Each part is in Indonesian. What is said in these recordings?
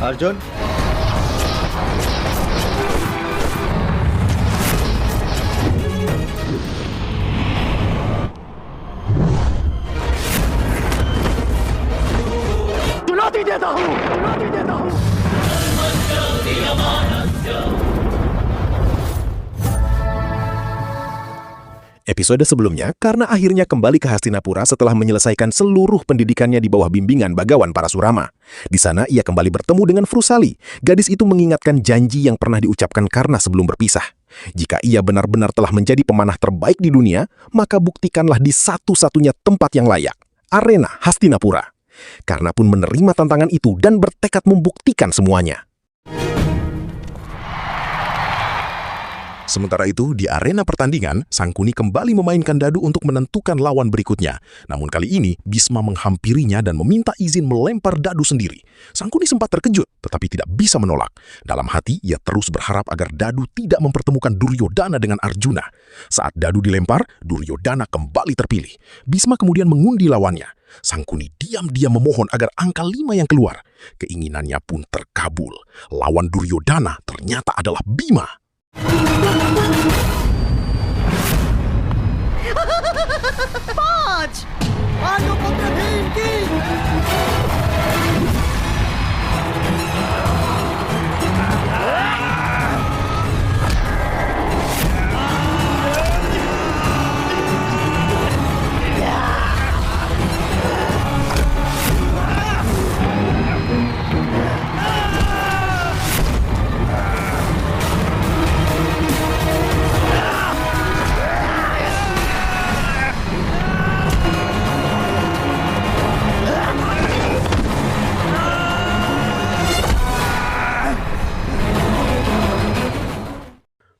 Arjun. चुनौती देता हूँ, चुनौती देता हूँ। Episode sebelumnya, karena akhirnya kembali ke Hastinapura setelah menyelesaikan seluruh pendidikannya di bawah bimbingan Bagawan Parasurama. Di sana, ia kembali bertemu dengan Vrusali. Gadis itu mengingatkan janji yang pernah diucapkan karena sebelum berpisah. Jika ia benar-benar telah menjadi pemanah terbaik di dunia, maka buktikanlah di satu-satunya tempat yang layak, arena Hastinapura. Karna pun menerima tantangan itu dan bertekad membuktikan semuanya. Sementara itu, di arena pertandingan, Sangkuni kembali memainkan dadu untuk menentukan lawan berikutnya. Namun kali ini, Bisma menghampirinya dan meminta izin melempar dadu sendiri. Sangkuni sempat terkejut, tetapi tidak bisa menolak. Dalam hati, ia terus berharap agar dadu tidak mempertemukan Duryodhana dengan Arjuna. Saat dadu dilempar, Duryodhana kembali terpilih. Bisma kemudian mengundi lawannya. Sangkuni diam-diam memohon agar angka 5 yang keluar. Keinginannya pun terkabul. Lawan Duryodhana ternyata adalah Bima. पाँच पांडुपुत्र भीम की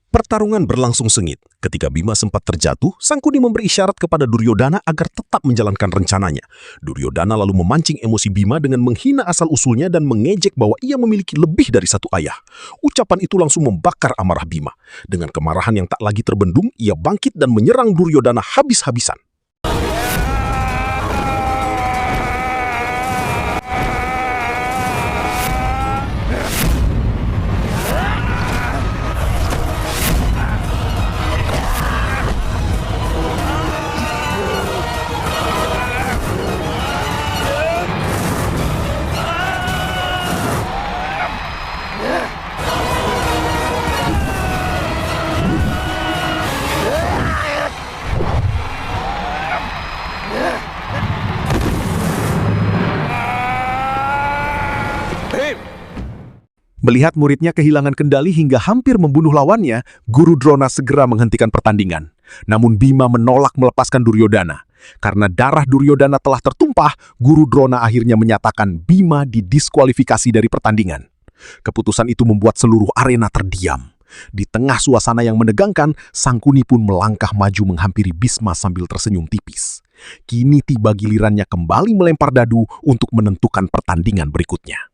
Pertarungan berlangsung sengit. Ketika Bima sempat terjatuh, Sangkuni memberi isyarat kepada Duryodhana agar tetap menjalankan rencananya. Duryodhana lalu memancing emosi Bima dengan menghina asal-usulnya dan mengejek bahwa ia memiliki lebih dari satu ayah. Ucapan itu langsung membakar amarah Bima. Dengan kemarahan yang tak lagi terbendung, ia bangkit dan menyerang Duryodhana habis-habisan. Melihat muridnya kehilangan kendali hingga hampir membunuh lawannya, Guru Drona segera menghentikan pertandingan. Namun Bima menolak melepaskan Duryodhana. Karena darah Duryodhana telah tertumpah, Guru Drona akhirnya menyatakan Bima didiskualifikasi dari pertandingan. Keputusan itu membuat seluruh arena terdiam. Di tengah suasana yang menegangkan, Sangkuni pun melangkah maju menghampiri Bisma sambil tersenyum tipis. Kini tiba gilirannya kembali melempar dadu untuk menentukan pertandingan berikutnya.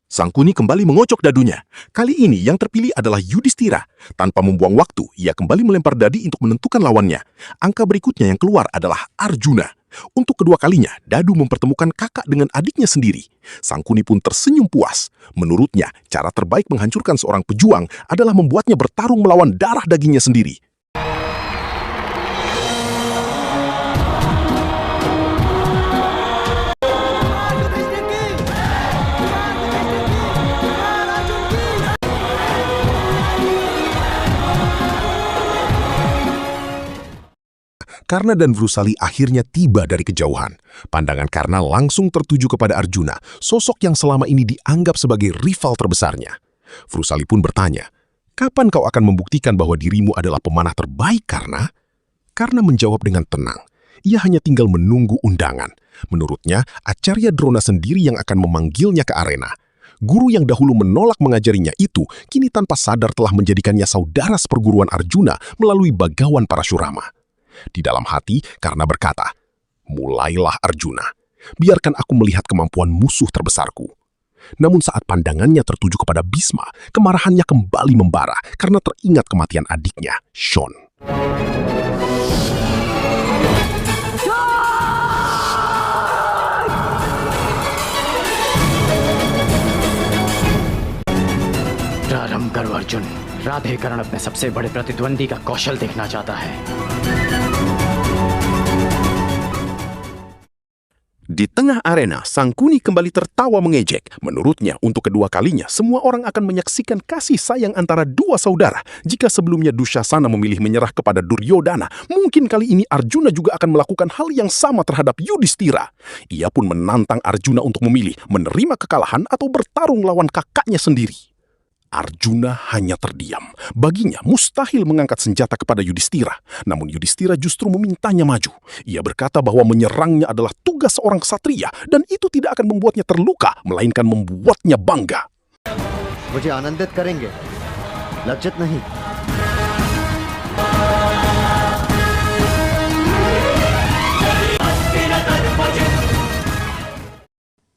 Sangkuni kembali mengocok dadunya. Kali ini yang terpilih adalah Yudhistira. Tanpa membuang waktu, ia kembali melempar dadi untuk menentukan lawannya. Angka berikutnya yang keluar adalah Arjuna. Untuk kedua kalinya, dadu mempertemukan kakak dengan adiknya sendiri. Sangkuni pun tersenyum puas. Menurutnya, cara terbaik menghancurkan seorang pejuang adalah membuatnya bertarung melawan darah dagingnya sendiri. Karna dan Vrusali akhirnya tiba dari kejauhan. Pandangan Karna langsung tertuju kepada Arjuna, sosok yang selama ini dianggap sebagai rival terbesarnya. Vrusali pun bertanya, "Kapan kau akan membuktikan bahwa dirimu adalah pemanah terbaik, Karna?" Karna menjawab dengan tenang. Ia hanya tinggal menunggu undangan. Menurutnya, Acarya Drona sendiri yang akan memanggilnya ke arena. Guru yang dahulu menolak mengajarinya itu, kini tanpa sadar telah menjadikannya saudara seperguruan Arjuna melalui Bagawan Parasurama. Di dalam hati, Karna berkata, "Mulailah Arjuna, biarkan aku melihat kemampuan musuh terbesarku." Namun saat pandangannya tertuju kepada Bisma, kemarahannya kembali membara karena teringat kematian adiknya, Shon. शर्म करो अर्जुन। राधेकरण अपने सबसे बड़े प्रतिद्वंदी का कौशल देखना चाहता है। Di tengah arena, Sangkuni kembali tertawa mengejek. Menurutnya, untuk kedua kalinya, semua orang akan menyaksikan kasih sayang antara dua saudara. Jika sebelumnya Dushasana memilih menyerah kepada Duryodhana, mungkin kali ini Arjuna juga akan melakukan hal yang sama terhadap Yudhistira. Ia pun menantang Arjuna untuk memilih menerima kekalahan atau bertarung lawan kakaknya sendiri. Arjuna hanya terdiam. Baginya mustahil mengangkat senjata kepada Yudhistira. Namun Yudhistira justru memintanya maju. Ia berkata bahwa menyerangnya adalah tugas seorang ksatria dan itu tidak akan membuatnya terluka, melainkan membuatnya bangga. मुझे आनंदित करेंगे, लज्जित नहीं।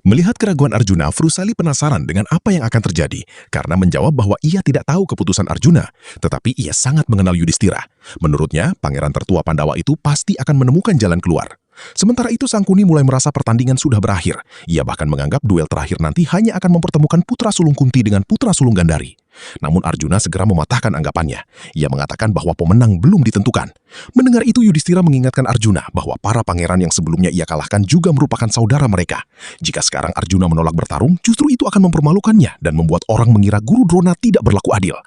Melihat keraguan Arjuna, Vrusali penasaran dengan apa yang akan terjadi karena menjawab bahwa ia tidak tahu keputusan Arjuna, tetapi ia sangat mengenal Yudhistira. Menurutnya, pangeran tertua Pandawa itu pasti akan menemukan jalan keluar. Sementara itu, Sangkuni mulai merasa pertandingan sudah berakhir. Ia bahkan menganggap duel terakhir nanti hanya akan mempertemukan putra sulung Kunti dengan putra sulung Gandhari. Namun Arjuna segera mematahkan anggapannya. Ia mengatakan bahwa pemenang belum ditentukan. Mendengar itu, Yudhistira mengingatkan Arjuna bahwa para pangeran yang sebelumnya ia kalahkan juga merupakan saudara mereka. Jika sekarang Arjuna menolak bertarung, justru itu akan mempermalukannya dan membuat orang mengira Guru Drona tidak berlaku adil.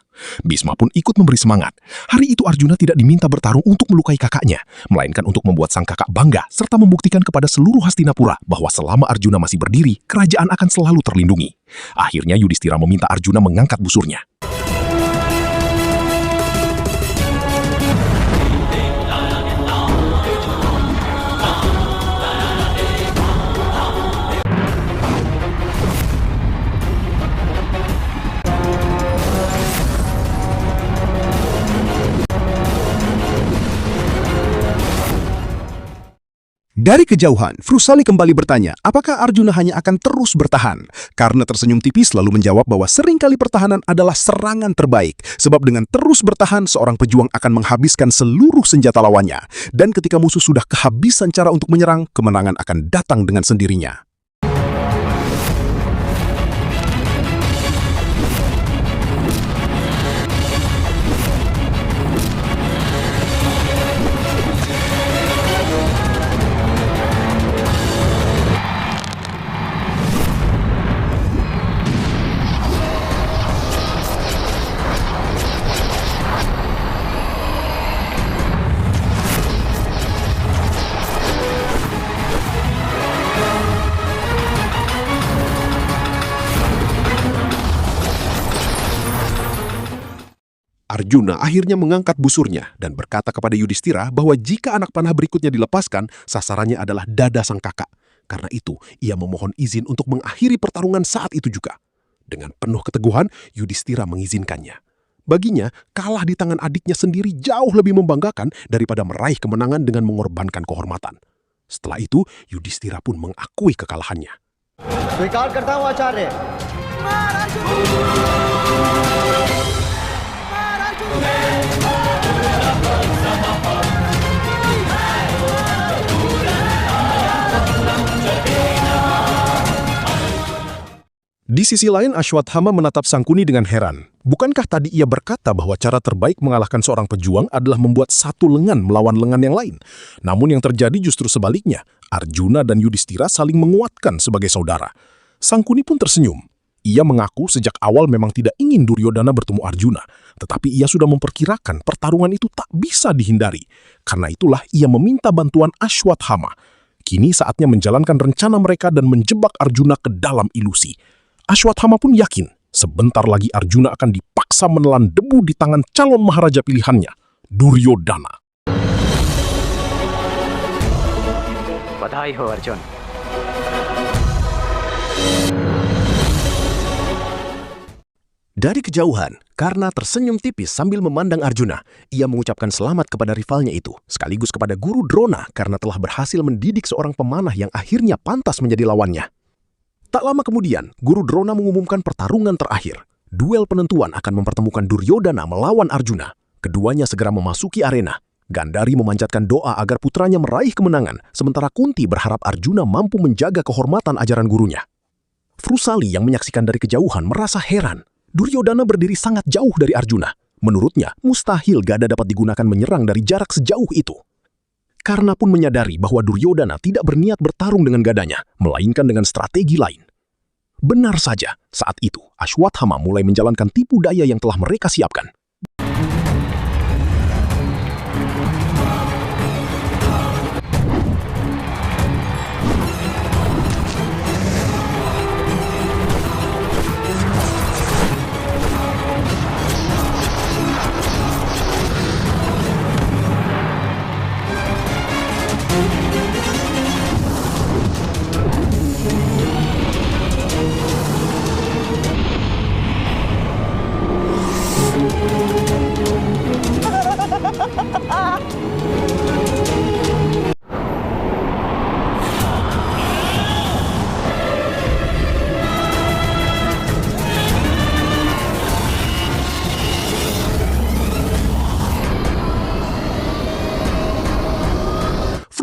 Bhisma pun ikut memberi semangat. Hari itu Arjuna tidak diminta bertarung untuk melukai kakaknya, melainkan untuk membuat sang kakak bangga serta membuktikan kepada seluruh Hastinapura bahwa selama Arjuna masih berdiri, kerajaan akan selalu terlindungi. Akhirnya Yudhistira meminta Arjuna mengangkat busurnya. Dari kejauhan, Vrusali kembali bertanya, apakah Arjuna hanya akan terus bertahan? Karena tersenyum tipis lalu menjawab bahwa seringkali pertahanan adalah serangan terbaik. Sebab dengan terus bertahan, seorang pejuang akan menghabiskan seluruh senjata lawannya. Dan ketika musuh sudah kehabisan cara untuk menyerang, kemenangan akan datang dengan sendirinya. Arjuna akhirnya mengangkat busurnya dan berkata kepada Yudhistira bahwa jika anak panah berikutnya dilepaskan, sasarannya adalah dada sang kakak. Karena itu, ia memohon izin untuk mengakhiri pertarungan saat itu juga. Dengan penuh keteguhan, Yudhistira mengizinkannya. Baginya, kalah di tangan adiknya sendiri jauh lebih membanggakan daripada meraih kemenangan dengan mengorbankan kehormatan. Setelah itu, Yudhistira pun mengakui kekalahannya. स्वीकार करता हूँ आचार्य। Di sisi lain, Ashwathama menatap Sangkuni dengan heran. Bukankah tadi ia berkata bahwa cara terbaik mengalahkan seorang pejuang adalah membuat satu lengan melawan lengan yang lain? Namun yang terjadi justru sebaliknya. Arjuna dan Yudhistira saling menguatkan sebagai saudara. Sangkuni pun tersenyum. Ia mengaku sejak awal memang tidak ingin Duryodhana bertemu Arjuna, tetapi ia sudah memperkirakan pertarungan itu tak bisa dihindari. Karena itulah ia meminta bantuan Ashwathama. Kini saatnya menjalankan rencana mereka dan menjebak Arjuna ke dalam ilusi. Ashwathama pun yakin, sebentar lagi Arjuna akan dipaksa menelan debu di tangan calon maharaja pilihannya, Duryodhana. बधाई हो Arjun. Dari kejauhan, karena tersenyum tipis sambil memandang Arjuna, ia mengucapkan selamat kepada rivalnya itu, sekaligus kepada Guru Drona karena telah berhasil mendidik seorang pemanah yang akhirnya pantas menjadi lawannya. Tak lama kemudian, Guru Drona mengumumkan pertarungan terakhir. Duel penentuan akan mempertemukan Duryodhana melawan Arjuna. Keduanya segera memasuki arena. Gandhari memanjatkan doa agar putranya meraih kemenangan, sementara Kunti berharap Arjuna mampu menjaga kehormatan ajaran gurunya. Vrusali yang menyaksikan dari kejauhan merasa heran. Duryodhana berdiri sangat jauh dari Arjuna. Menurutnya, mustahil gada dapat digunakan menyerang dari jarak sejauh itu. Karna pun menyadari bahwa Duryodhana tidak berniat bertarung dengan gadanya, melainkan dengan strategi lain. Benar saja, saat itu Ashwathama mulai menjalankan tipu daya yang telah mereka siapkan.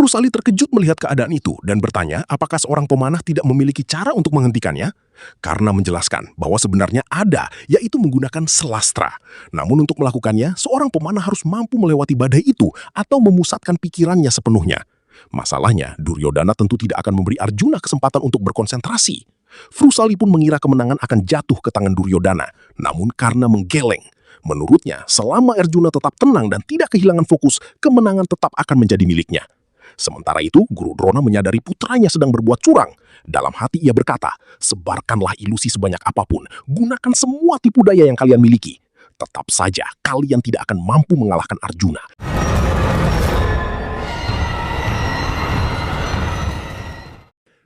Frusali terkejut melihat keadaan itu dan bertanya apakah seorang pemanah tidak memiliki cara untuk menghentikannya. Karna menjelaskan bahwa sebenarnya ada, yaitu menggunakan selastra. Namun untuk melakukannya, seorang pemanah harus mampu melewati badai itu atau memusatkan pikirannya sepenuhnya. Masalahnya, Duryodhana tentu tidak akan memberi Arjuna kesempatan untuk berkonsentrasi. Frusali pun mengira kemenangan akan jatuh ke tangan Duryodhana, namun Karna menggeleng. Menurutnya, selama Arjuna tetap tenang dan tidak kehilangan fokus, kemenangan tetap akan menjadi miliknya. Sementara itu, Guru Drona menyadari putranya sedang berbuat curang. Dalam hati ia berkata, sebarkanlah ilusi sebanyak apapun, gunakan semua tipu daya yang kalian miliki. Tetap saja, kalian tidak akan mampu mengalahkan Arjuna.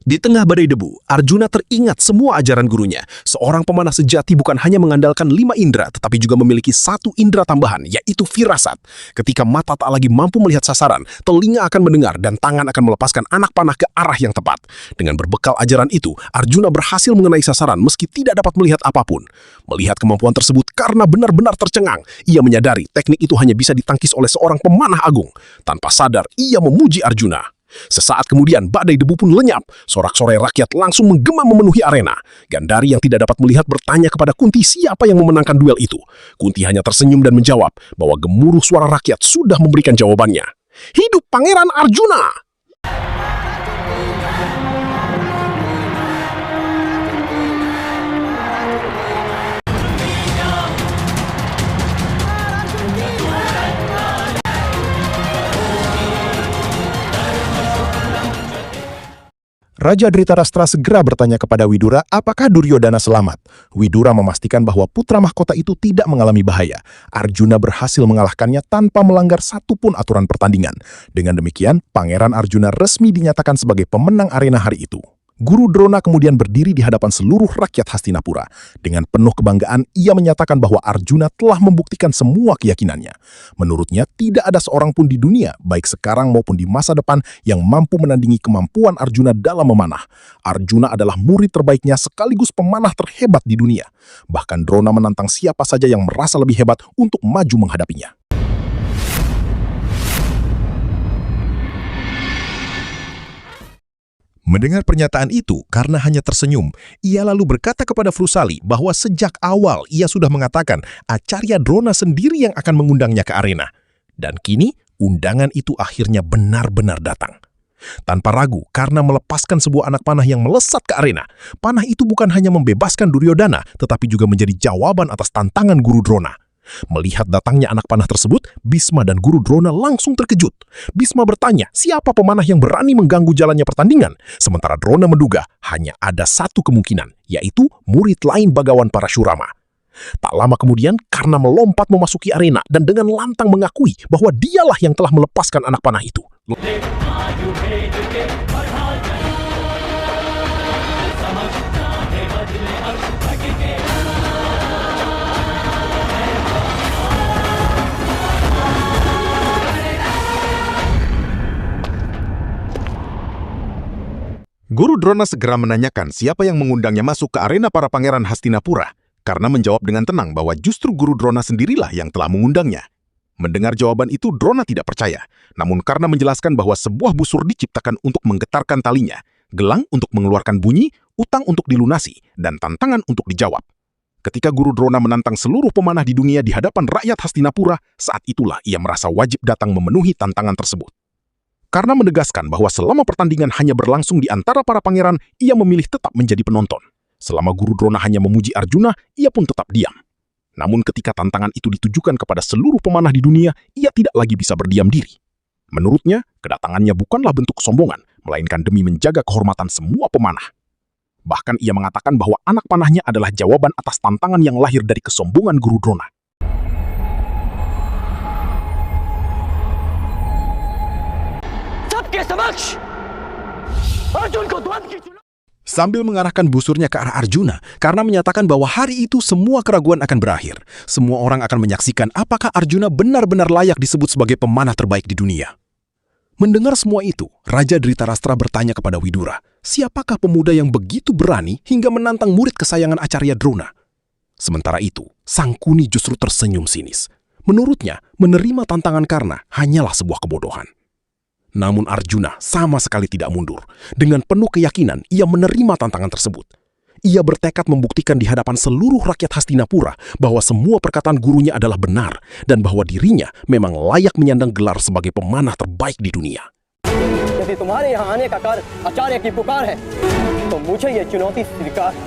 Di tengah badai debu, Arjuna teringat semua ajaran gurunya. Seorang pemanah sejati bukan hanya mengandalkan 5 indera, tetapi juga memiliki 1 indera tambahan, yaitu firasat. Ketika mata tak lagi mampu melihat sasaran, telinga akan mendengar dan tangan akan melepaskan anak panah ke arah yang tepat. Dengan berbekal ajaran itu, Arjuna berhasil mengenai sasaran meski tidak dapat melihat apapun. Melihat kemampuan tersebut, Karna benar-benar tercengang. Ia menyadari teknik itu hanya bisa ditangkis oleh seorang pemanah agung. Tanpa sadar, ia memuji Arjuna. Sesaat kemudian, badai debu pun lenyap. Sorak-sorai rakyat langsung menggema memenuhi arena. Gandari yang tidak dapat melihat bertanya kepada Kunti siapa yang memenangkan duel itu. Kunti hanya tersenyum dan menjawab bahwa gemuruh suara rakyat sudah memberikan jawabannya. Hidup Pangeran Arjuna! Raja Dhritarashtra segera bertanya kepada Widura apakah Duryodhana selamat. Widura memastikan bahwa putra mahkota itu tidak mengalami bahaya. Arjuna berhasil mengalahkannya tanpa melanggar satupun aturan pertandingan. Dengan demikian, Pangeran Arjuna resmi dinyatakan sebagai pemenang arena hari itu. Guru Drona kemudian berdiri di hadapan seluruh rakyat Hastinapura. Dengan penuh kebanggaan, ia menyatakan bahwa Arjuna telah membuktikan semua keyakinannya. Menurutnya, tidak ada seorang pun di dunia, baik sekarang maupun di masa depan, yang mampu menandingi kemampuan Arjuna dalam memanah. Arjuna adalah murid terbaiknya sekaligus pemanah terhebat di dunia. Bahkan Drona menantang siapa saja yang merasa lebih hebat untuk maju menghadapinya. Mendengar pernyataan itu, Karna hanya tersenyum. Ia lalu berkata kepada Frusali bahwa sejak awal ia sudah mengatakan Acarya Drona sendiri yang akan mengundangnya ke arena. Dan kini, undangan itu akhirnya benar-benar datang. Tanpa ragu, Karna melepaskan sebuah anak panah yang melesat ke arena. Panah itu bukan hanya membebaskan Duryodhana, tetapi juga menjadi jawaban atas tantangan Guru Drona. Melihat datangnya anak panah tersebut, Bhisma dan Guru Drona langsung terkejut. Bhisma bertanya siapa pemanah yang berani mengganggu jalannya pertandingan, sementara Drona menduga hanya ada satu kemungkinan, yaitu murid lain Bagawan Parashurama. Tak lama kemudian, Karna melompat memasuki arena dan dengan lantang mengakui bahwa dialah yang telah melepaskan anak panah itu. Guru Drona segera menanyakan siapa yang mengundangnya masuk ke arena para pangeran Hastinapura. Karna menjawab dengan tenang bahwa justru Guru Drona sendirilah yang telah mengundangnya. Mendengar jawaban itu, Drona tidak percaya. Namun Karna menjelaskan bahwa sebuah busur diciptakan untuk menggetarkan talinya, gelang untuk mengeluarkan bunyi, utang untuk dilunasi, dan tantangan untuk dijawab. Ketika Guru Drona menantang seluruh pemanah di dunia di hadapan rakyat Hastinapura, saat itulah ia merasa wajib datang memenuhi tantangan tersebut. Karena menegaskan bahwa selama pertandingan hanya berlangsung di antara para pangeran, ia memilih tetap menjadi penonton. Selama Guru Drona hanya memuji Arjuna, ia pun tetap diam. Namun ketika tantangan itu ditujukan kepada seluruh pemanah di dunia, ia tidak lagi bisa berdiam diri. Menurutnya, kedatangannya bukanlah bentuk kesombongan, melainkan demi menjaga kehormatan semua pemanah. Bahkan ia mengatakan bahwa anak panahnya adalah jawaban atas tantangan yang lahir dari kesombongan Guru Drona. सबके समक्ष अर्जुन को द्वंद्व की चुनौती। Sambil mengarahkan busurnya ke arah Arjuna, karena menyatakan bahwa hari itu semua keraguan akan berakhir. Semua orang akan menyaksikan apakah Arjuna benar-benar layak disebut sebagai pemanah terbaik di dunia. Mendengar semua itu, Raja Dhritarashtra bertanya kepada Widura, siapakah pemuda yang begitu berani hingga menantang murid kesayangan Acarya Drona? Sementara itu, Sangkuni justru tersenyum sinis. Menurutnya, menerima tantangan Karna hanyalah sebuah kebodohan. Namun Arjuna sama sekali tidak mundur. Dengan penuh keyakinan, ia menerima tantangan tersebut. Ia bertekad membuktikan di hadapan seluruh rakyat Hastinapura bahwa semua perkataan gurunya adalah benar dan bahwa dirinya memang layak menyandang gelar sebagai pemanah terbaik di dunia. यदि तुम्हारे यहाँ आने का कारण आचार्य की पुकार है, तो मुझे ये चुनौती स्वीकार है।